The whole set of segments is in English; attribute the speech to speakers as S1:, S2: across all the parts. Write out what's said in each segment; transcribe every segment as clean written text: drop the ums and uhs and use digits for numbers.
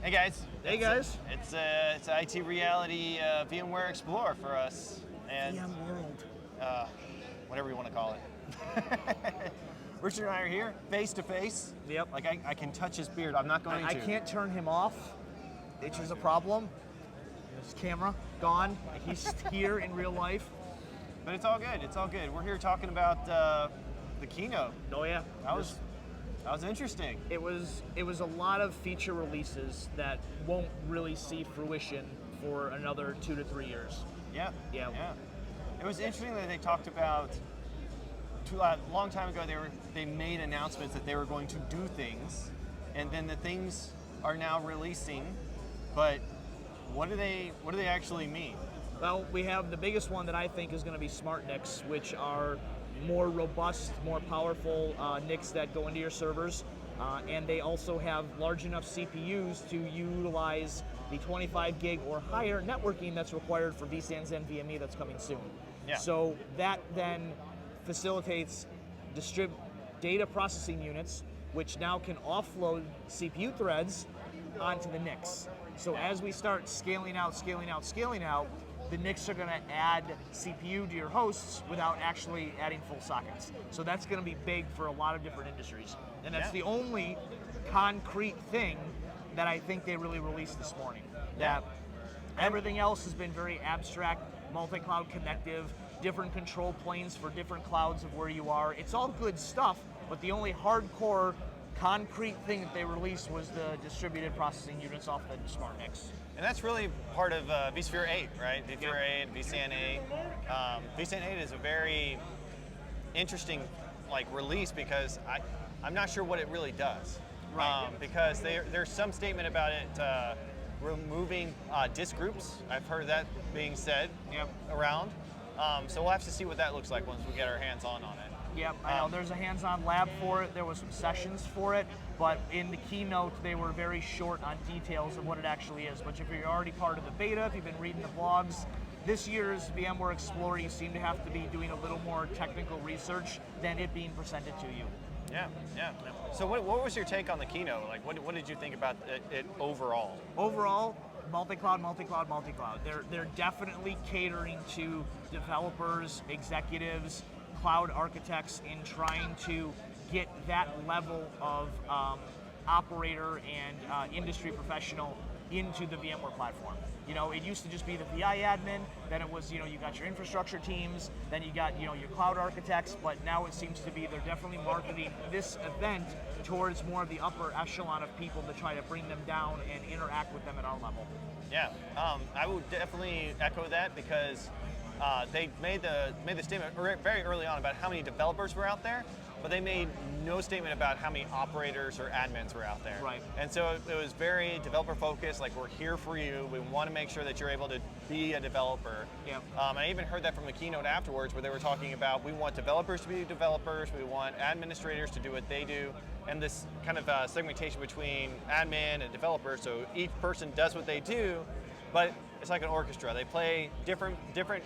S1: Hey guys.
S2: Hey guys.
S1: It's IT reality VMware Explore for us, and
S2: VMworld.
S1: Whatever you want to call it. Richard and I are here, face to face.
S2: Yep.
S1: Like I can touch his beard. I'm not going to.
S2: I can't turn him off, which is a problem. His camera gone. He's here in real life.
S1: But it's all good. It's all good. We're here talking about the keynote.
S2: Oh yeah.
S1: That was interesting.
S2: It was a lot of feature releases that won't really see fruition for another 2 to 3 years.
S1: Yeah.
S2: Yeah.
S1: It was interesting that they talked about a long time ago. They made announcements that they were going to do things, and then the things are now releasing. But what do they actually mean?
S2: Well, we have the biggest one that I think is going to be smart NICs, which are more robust, more powerful NICs that go into your servers, and they also have large enough CPUs to utilize the 25 gig or higher networking that's required for vSANs and NVMe that's coming soon.
S1: Yeah.
S2: So that then facilitates data processing units, which now can offload CPU threads onto the NICs. So as we start scaling out, the NICs are going to add CPU to your hosts without actually adding full sockets. So that's going to be big for a lot of different industries. And that's the only concrete thing that I think they really released this morning. That everything else has been very abstract, multi-cloud connective, different control planes for different clouds of where you are. It's all good stuff, but the only hardcore concrete thing that they released was the distributed processing units off the smart NICs.
S1: And that's really part of vSphere 8, right? vSphere 8, vSAN 8. vSAN 8 is a very interesting release because I'm not sure what it really does.
S2: Right.
S1: Because there's some statement about it removing disk groups. I've heard that being said around. So we'll have to see what that looks like once we get our hands on it.
S2: Yep, I know there's a hands-on lab for it. There was some sessions for it, but in the keynote they were very short on details of what it actually is. But if you're already part of the beta, if you've been reading the blogs, this year's VMware Explore, you seem to have to be doing a little more technical research than it being presented to you.
S1: Yeah. So what was your take on the keynote? What did you think about it overall?
S2: Overall, multi-cloud. They're definitely catering to developers, executives, cloud architects in trying to get that level of operator and industry professional into the VMware platform. You know, it used to just be the VI admin, then it was, you got your infrastructure teams, then you got, your cloud architects, but now it seems to be they're definitely marketing this event towards more of the upper echelon of people to try to bring them down and interact with them at our level.
S1: Yeah, I would definitely echo that because they made the statement very early on about how many developers were out there, but they made no statement about how many operators or admins were out there.
S2: Right.
S1: And so it was very developer focused, like we're here for you, we want to make sure that you're able to be a developer.
S2: Yep.
S1: I even heard that from the keynote afterwards where they were talking about we want developers to be developers, we want administrators to do what they do, and this kind of segmentation between admin and developer, so each person does what they do, but it's like an orchestra. They play different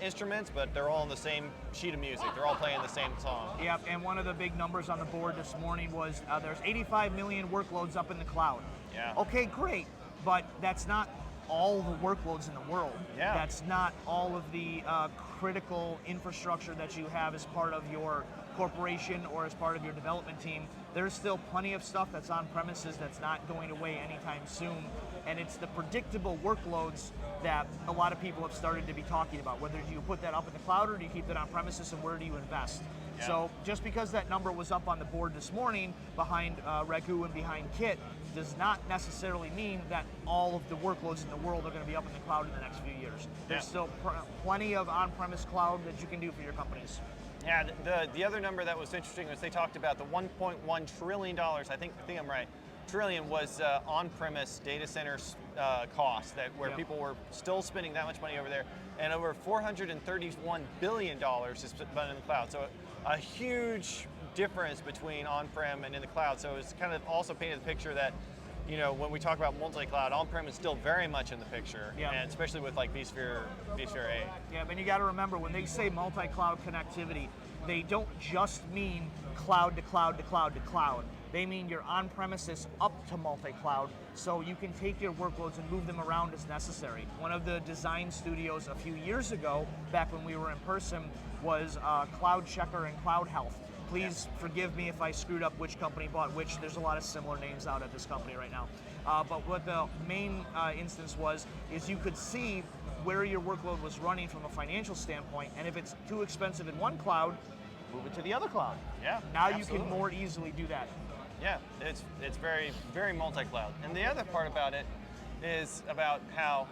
S1: instruments, but they're all on the same sheet of music. They're all playing the same song.
S2: Yep, and one of the big numbers on the board this morning was there's 85 million workloads up in the cloud.
S1: Yeah.
S2: Okay, great, but that's not all the workloads in the world.
S1: Yeah.
S2: That's not all of the critical infrastructure that you have as part of your corporation or as part of your development team. There's still plenty of stuff that's on premises that's not going away anytime soon, and it's the predictable workloads that a lot of people have started to be talking about. Whether you put that up in the cloud or do you keep that on premises, and where do you invest?
S1: Yeah.
S2: So just because that number was up on the board this morning behind Raghu and behind Kit does not necessarily mean that all of the workloads in the world are going to be up in the cloud in the next few years. There's still plenty of on-premise cloud that you can do for your companies.
S1: Yeah, the other number that was interesting was they talked about the $1.1 trillion, I think I'm right, trillion was on-premise data centers costs where people were still spending that much money over there, and over $431 billion is spent in the cloud. So a huge difference between on-prem and in the cloud. So it's kind of also painted the picture that when we talk about multi-cloud, on-prem is still very much in the picture, and especially with vSphere 8.
S2: Yeah, and you got to remember, when they say multi-cloud connectivity, they don't just mean cloud to cloud to cloud to cloud. They mean your on-premises up to multi-cloud, so you can take your workloads and move them around as necessary. One of the design studios a few years ago, back when we were in person, was Cloud Checker and Cloud Health. Please forgive me if I screwed up which company bought which. There's a lot of similar names out at this company right now. But what the main instance was, is you could see where your workload was running from a financial standpoint, and if it's too expensive in one cloud, move it to the other cloud.
S1: Yeah,
S2: now
S1: absolutely.
S2: You can more easily do that.
S1: Yeah, it's very, very multi-cloud. And the other part about it is about how,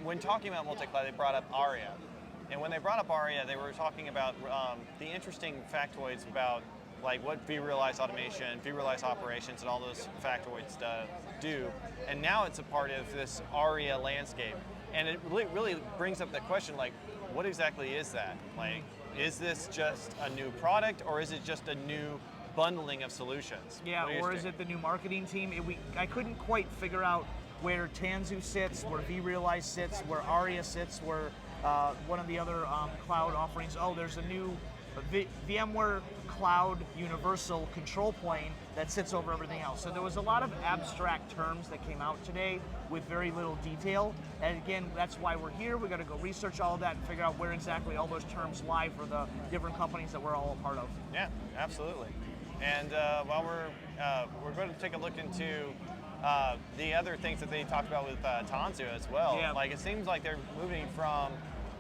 S1: when talking about multi-cloud, they brought up ARIA. And when they brought up ARIA, they were talking about the interesting factoids about like what vRealize automation, vRealize operations, and all those factoids do. And now it's a part of this ARIA landscape. And it really brings up the question, like, what exactly is that? Like, is this just a new product, or is it just a new bundling of solutions?
S2: Yeah, or is it the new marketing team? I couldn't quite figure out where Tanzu sits, where vRealize sits, where ARIA sits, where one of the other cloud offerings. Oh, there's a new VMware Cloud Universal control plane that sits over everything else. So there was a lot of abstract terms that came out today with very little detail. And again, that's why we're here. We got to go research all of that and figure out where exactly all those terms lie for the different companies that we're all a part of.
S1: Yeah, absolutely. And while we're going to take a look into the other things that they talked about with Tanzu as well.
S2: Yeah.
S1: Like, it seems like they're moving from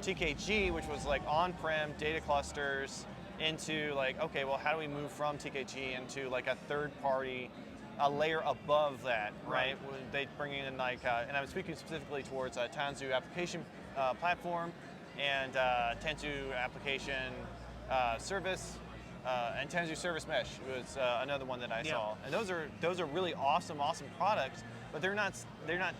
S1: TKG, which was like on-prem data clusters, into like, okay, well, how do we move from TKG into like a third-party, a layer above that, right? They bring in like, and I'm speaking specifically towards Tanzu application platform and Tanzu application service. And Tanzu Service Mesh was another one that I saw, and those are really awesome products. But they're not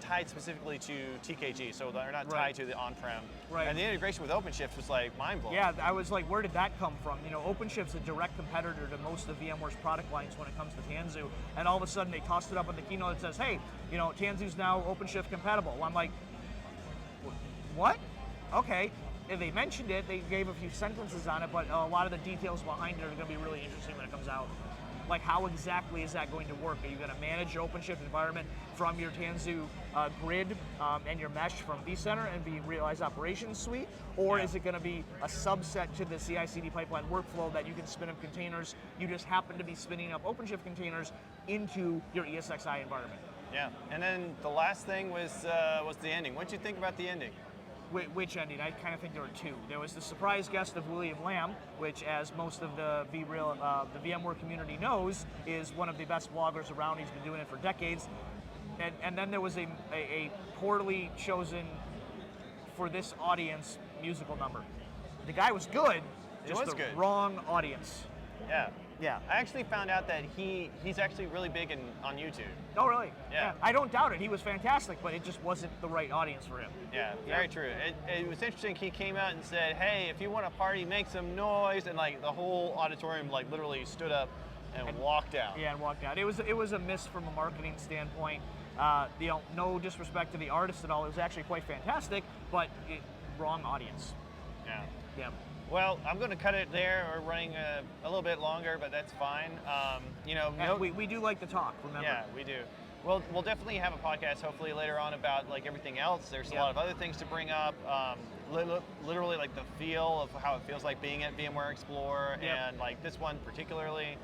S1: tied specifically to TKG, so they're not tied to the on-prem.
S2: Right.
S1: And the integration with Openshift was like mind-blowing.
S2: Yeah, I was like, where did that come from? You know, Openshift's a direct competitor to most of VMware's product lines when it comes to Tanzu, and all of a sudden they tossed it up in the keynote that says, hey, you know, Tanzu's now Openshift compatible. Well, I'm like, what? Okay. If they mentioned it, they gave a few sentences on it, but a lot of the details behind it are going to be really interesting when it comes out. Like, how exactly is that going to work? Are you going to manage your OpenShift environment from your Tanzu grid and your mesh from vCenter and vRealize Operations Suite? Or is it going to be a subset to the CI/CD pipeline workflow that you can spin up containers? You just happen to be spinning up OpenShift containers into your ESXi environment.
S1: Yeah, and then the last thing was the ending. What did you think about the ending?
S2: Which ending? I kind of think there were two. There was the surprise guest of William Lamb, which, as most of the VMware community knows, is one of the best bloggers around. He's been doing it for decades. And then there was a poorly chosen for this audience musical number. The guy was good, just the wrong audience.
S1: Yeah.
S2: Yeah.
S1: I actually found out that he's actually really big on YouTube.
S2: Oh, really?
S1: Yeah.
S2: I don't doubt it. He was fantastic, but it just wasn't the right audience for him.
S1: Yeah, very true. It was interesting. He came out and said, hey, if you want to party, make some noise. And like the whole auditorium like literally stood up and walked out.
S2: Yeah, and walked out. It was a miss from a marketing standpoint. You know, no disrespect to the artist at all. It was actually quite fantastic, but wrong audience.
S1: Yeah.
S2: Yeah.
S1: Well, I'm going to cut it there. We're running a little bit longer, but that's fine. You know,
S2: we do like to talk, remember?
S1: Yeah, we do. We'll definitely have a podcast hopefully later on about like everything else. There's a lot of other things to bring up. Literally like the feel of how it feels like being at VMware Explore, and like this one particularly.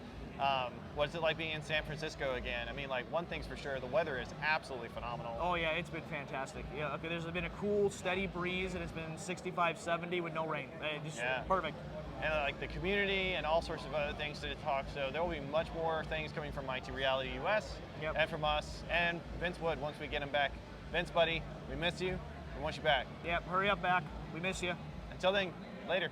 S1: What's it like being in San Francisco again? I mean, like, one thing's for sure, the weather is absolutely phenomenal.
S2: Oh yeah, it's been fantastic. Yeah, okay, there's been a cool, steady breeze, and it's been 65, 70 with no rain. Just perfect.
S1: And like the community and all sorts of other things to talk. So there will be much more things coming from IT Reality US and from us and Vince Wood once we get him back. Vince, buddy, we miss you. We want you back.
S2: Yep, hurry up back. We miss you.
S1: Until then, later.